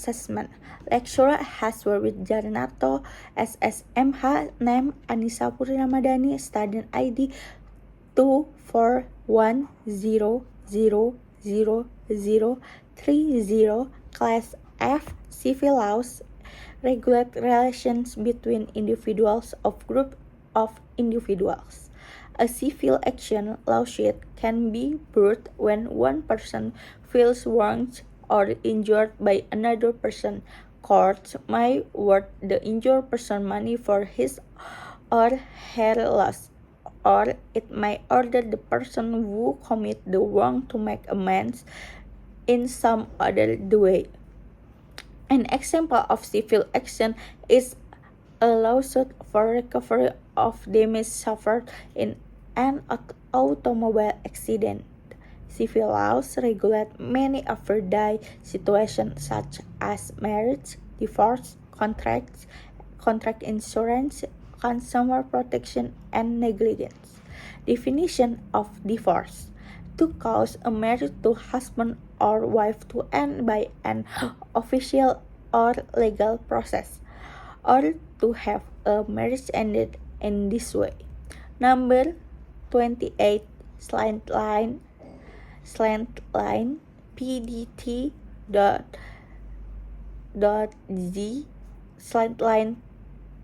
Assessment. Lecturer Haswar Wijarnarto, SSMH, name Anissa Purnamadani, student ID 241000030, class F, civil laws, regulate relations between individuals or group of individuals. A civil action lawsuit can be brought when one person feels wronged or injured by another person. Courts may award the injured person money for his or her loss, or it may order the person who commit the wrong to make amends in some other way. An example of civil action is a lawsuit for recovery of damage suffered in an automobile accident. Civil laws regulate many everyday situations such as marriage, divorce, contract insurance, consumer protection, and negligence. Definition of divorce: to cause a marriage to husband or wife to end by an official or legal process, or to have a marriage ended in this way. Number 28, slant line PDT .z slant line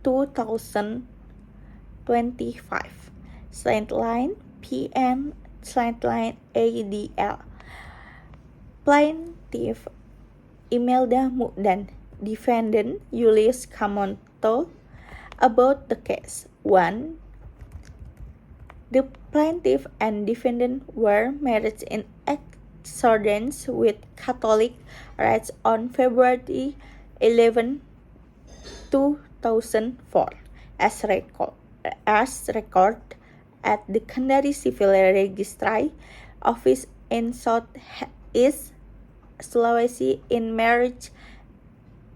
2025, slant line PN slant line ADL. Plaintiff Imelda Mukdan, defendant Julius Kamonto. About the case. 1. The plaintiff and defendant were married in accordance with Catholic rites on February 11, 2004, as recorded at the Kendari Civil Registry Office in Southeast Sulawesi in marriage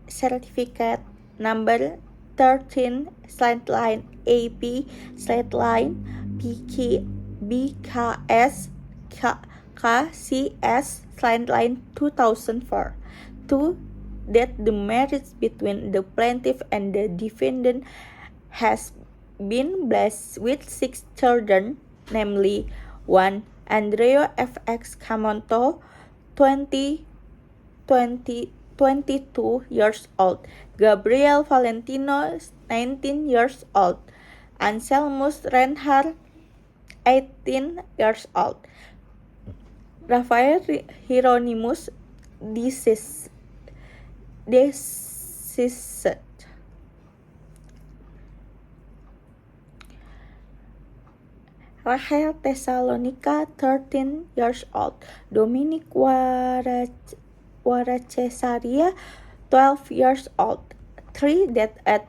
certificate number 13 slant line AP slant line BKS KCS slant line 2004. 2. That the marriage between the plaintiff and the defendant has been blessed with 6 children, namely 1. Andreo FX Kamonto, 22 years old, Gabriel Valentino, 19 years old, Anselmus Reinhardt, 18 years old, Rafael Hieronymus, deceased. Rachel Thessalonica, 13 years old, Dominic Waracesaria, 12 years old. 3. That at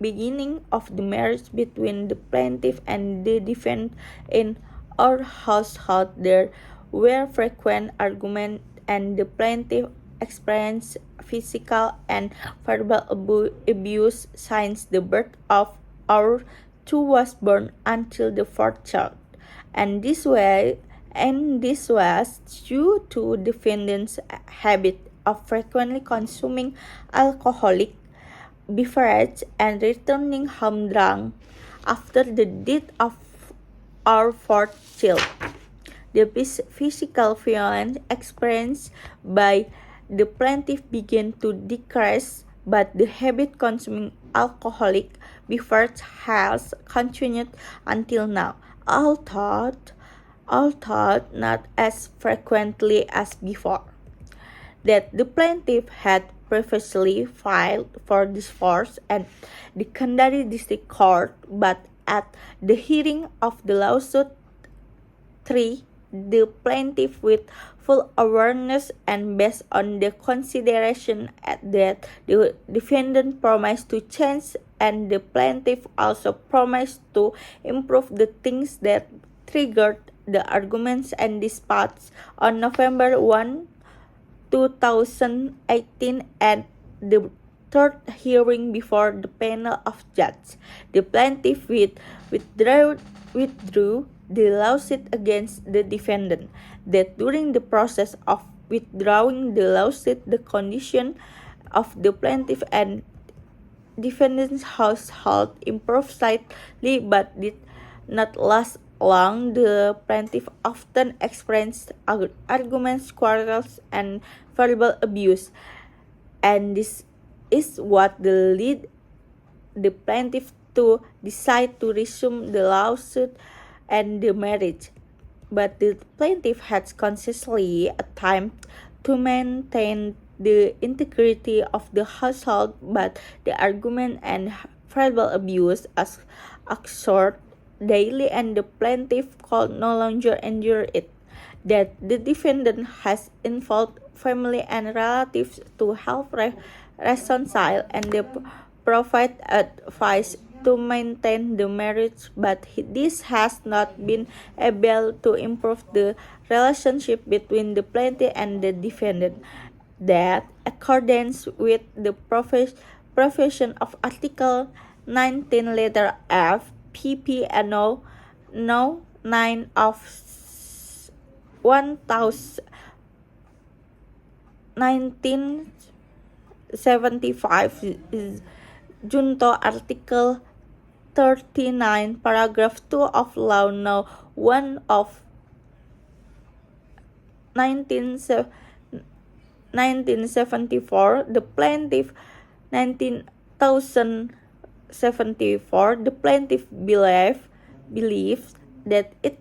beginning of the marriage between the plaintiff and the defendant in our household there were frequent arguments and the plaintiff experienced physical and verbal abuse since the birth of our 2 was born until the 4th child, and this was due to defendant's habit of frequently consuming alcoholic beverage and returning home drunk after the death of our 4th child. The physical violence experienced by the plaintiff began to decrease, but the habit consuming alcoholic beverage has continued until now, although not as frequently as before. That the plaintiff had previously filed for divorce at the Kendari District Court, but at the hearing of the lawsuit 3, the plaintiff, with full awareness and based on the consideration that the defendant promised to change and the plaintiff also promised to improve the things that triggered the arguments and disputes on November 1, 2018 at the third hearing before the panel of judges. The plaintiff withdrew the lawsuit against the defendant. That during the process of withdrawing the lawsuit, the condition of the plaintiff and defendant's household improved slightly but did not last long. The plaintiff often experienced arguments, quarrels, and verbal abuse, and this is what led the plaintiff to decide to resume the lawsuit and the marriage. But the plaintiff had consciously attempted to maintain the integrity of the household, but the argument and verbal abuse occurred daily, and the plaintiff could no longer endure it. That the defendant has involved family and relatives to help reconcile and provide advice to maintain the marriage, but this has not been able to improve the relationship between the plaintiff and the defendant. That, accordance with the provision of Article 19 letter F PP and no 9 of 1975 Junto Article 39 Paragraph 2 of Law No. 1 of 1974, the plaintiff 19,074, the plaintiff believes that it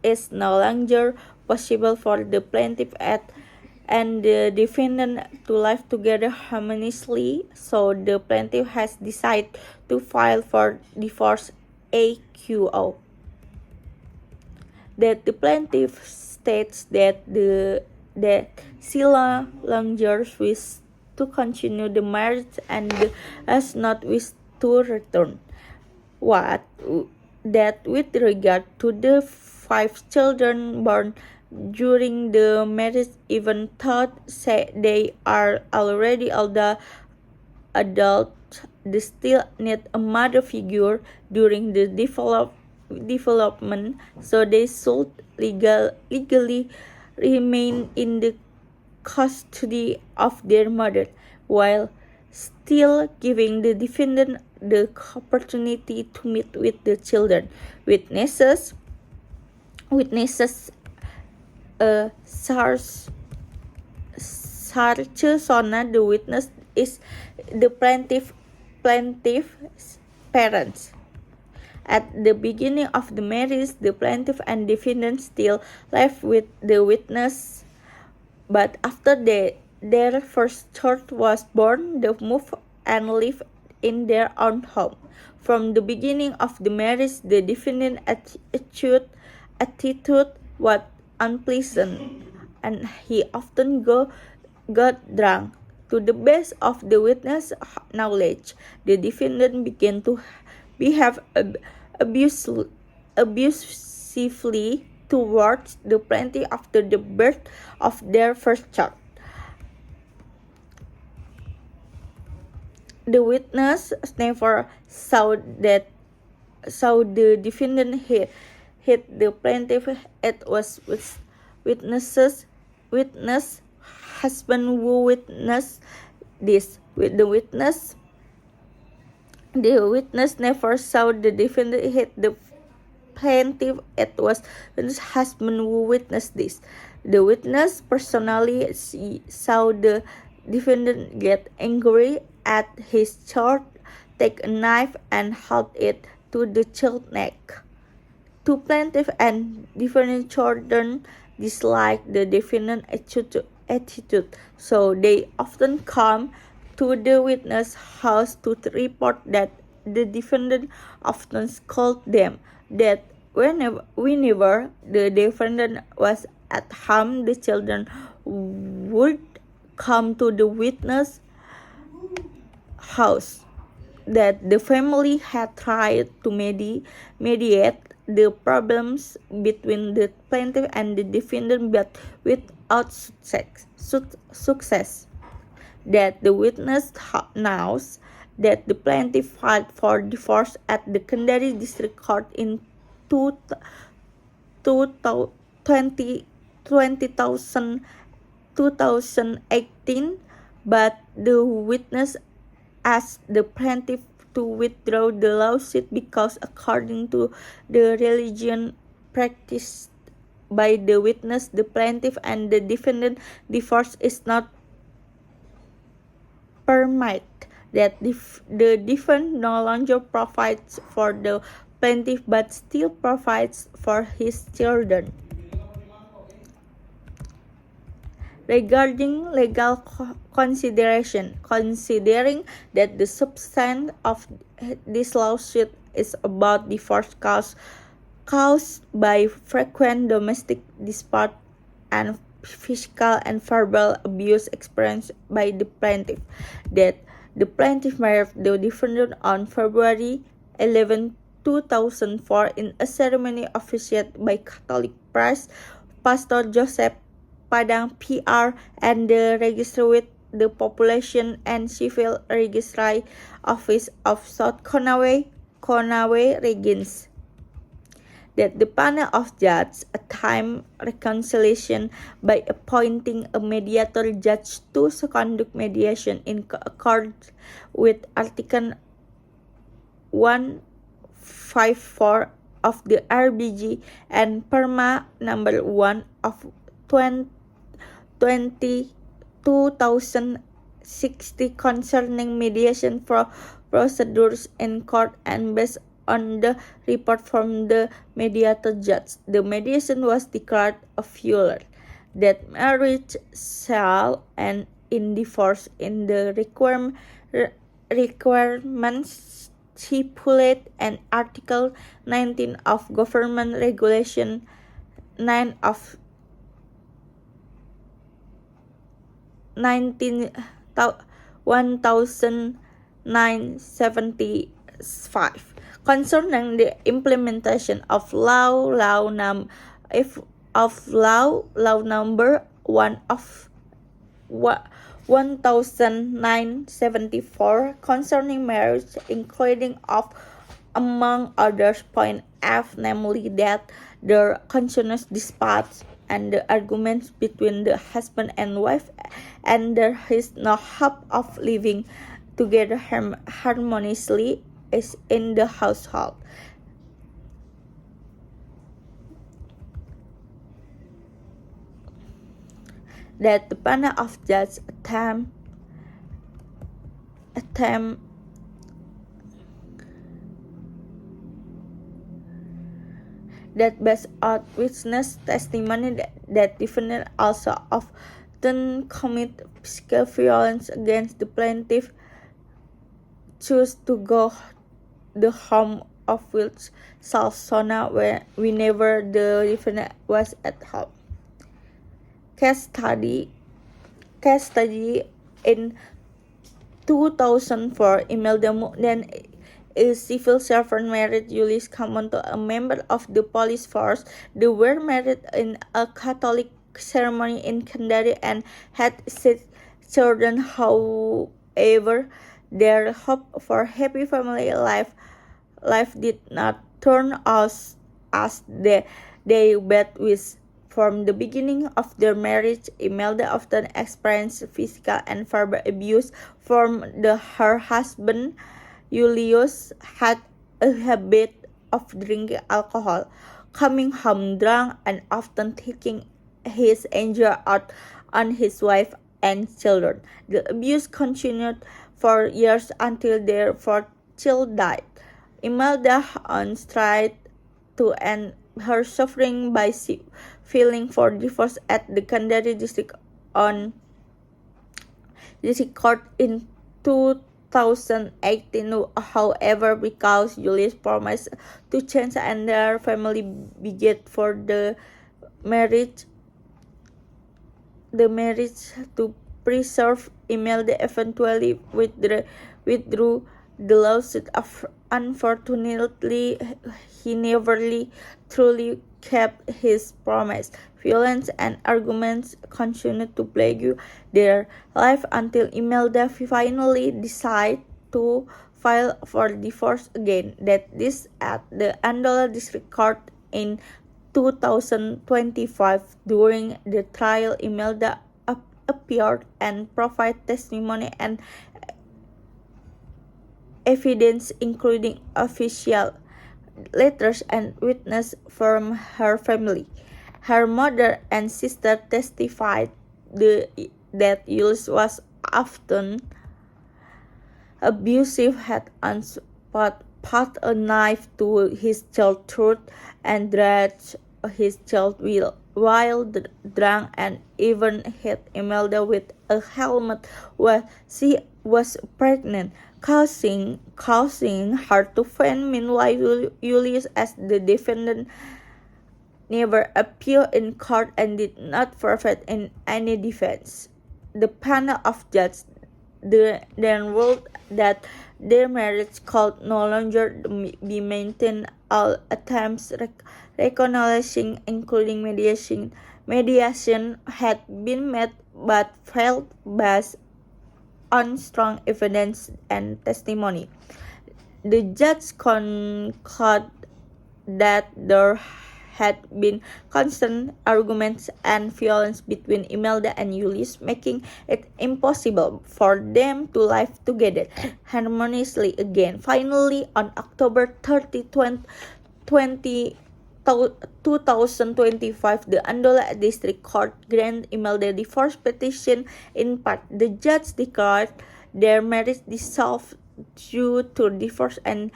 is no longer possible for the plaintiff and the defendant to live together harmoniously, so the plaintiff has decided to file for divorce AQO. That the plaintiff states that she no longer wishes to continue the marriage and does not wish to return. That with regard to the 5 children born during the marriage, even though they are already older adults, they still need a mother figure during the development, so they should legally remain in the custody of their mother, while still giving the defendant the opportunity to meet with the children. Witnesses Sarchesona, the witness, is the plaintiff's parents. At the beginning of the marriage, the plaintiff and defendant still live with the witness, but after their first child was born, they moved and live in their own home. From the beginning of the marriage, the defendant attitude was unpleasant, and he often got drunk. To the best of the witness' knowledge, the defendant began to behave abusively towards the plaintiff after the birth of their first child. The witness never saw the defendant hit the plaintiff. It was witness husband who witnessed this. The witness never saw the defendant hit the plaintiff. It was his husband who witnessed this. The witness personally saw the defendant get angry at his child, take a knife, and hold it to the child's neck. Two plaintiff and defendant children dislike the defendant's attitude, so they often come to the witness' house to report that the defendant often scolded them. That whenever the defendant was at home, the children would come to the witness' house. That the family had tried to mediate the problems between the plaintiff and the defendant, but without success. That the witness knows that the plaintiff filed for divorce at the Kendari District Court in 2018, but the witness asked the plaintiff to withdraw the lawsuit because, according to the religion practiced by the witness, the plaintiff and the defendant divorce is not permitted, that the defendant no longer provides for the plaintiff but still provides for his children. Regarding legal consideration, considering that the substance of this lawsuit is about divorce caused by frequent domestic dispute and physical and verbal abuse experienced by the plaintiff, that the plaintiff married the defendant on February 11, 2004 in a ceremony officiated by Catholic priest Pastor Joseph Padang PR and the register with the Population and Civil Registry Office of South Konawe Regions. That the panel of judges attempt reconciliation by appointing a mediator judge to conduct mediation in accordance with Article 154 of the RBG and Perma number 1 of 2060 concerning mediation procedures in court, and based on the report from the mediator judge, the mediation was declared a failure, that marriage shall end in divorce in the requirements stipulated in Article 19 of Government Regulation 9 of 1975 concerning the implementation of law number 1 of 1974 concerning marriage, including of, among others, point F, namely that the continuous disputes and the arguments between the husband and wife, and there is no hope of living together harmoniously as in the household. That the panel of judges attempt that based on witness testimony that defendant also often commit physical violence against the plaintiff, choose to go the home of which Salsona whenever the defendant was at home. Case study in 2004, Imelda Mukdan, a civil servant, married Julius Camonto, a member of the police force. They were married in a Catholic ceremony in Kendari and had 6 children. However, their hope for happy family life did not turn out as they bet with. From the beginning of their marriage, Imelda often experienced physical and verbal abuse from her husband. Julius had a habit of drinking alcohol, coming home drunk, and often taking his anger out on his wife and children. The abuse continued for years until their 4th child died. Imelda once tried to end her suffering by filing for divorce at the Kendari District Court in 2018. However, because Julius promised to change and their family begged for the marriage to preserve, Imelda eventually withdrew the lawsuit. Unfortunately, he never truly kept his promise. Violence and arguments continued to plague their life until Imelda finally decided to file for divorce again. That is at the Andola District Court in 2025. During the trial, Imelda appeared and provided testimony and evidence including official letters and witnesses from her family. Her mother and sister testified that Julius was often abusive, had put a knife to his child's throat and dragged his child while drunk, and even hit Imelda with a helmet while she was pregnant, causing her to faint. Meanwhile, Julius, as the defendant, never appeared in court and did not provide in any defense. The panel of judges then ruled that their marriage could no longer be maintained. All attempts reconciling, including mediation had been made but failed based on strong evidence and testimony. The judge concluded that there had been constant arguments and violence between Imelda and Julius, making it impossible for them to live together harmoniously again. Finally, on October 30, 2025, the Andola District Court granted Imelda the divorce petition in part. The judge declared their marriage dissolved due to divorce and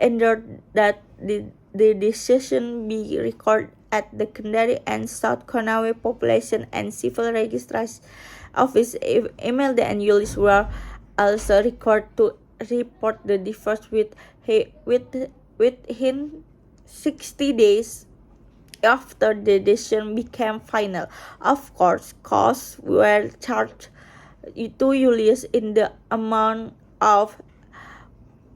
ordered that the decision be recorded at the Kendari and South Konawe Population and Civil Registration Office. Imelda and Julius were also required to report the divorce within 60 days after the decision became final. Of course, costs were charged to Julius in the amount of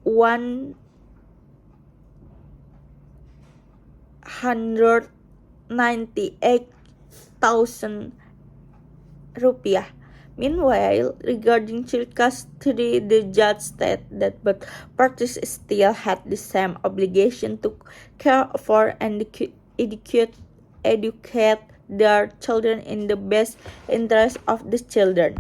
198,000 rupiah. Meanwhile, regarding child custody, the judge stated that both parties still had the same obligation to care for and educate their children in the best interest of the children.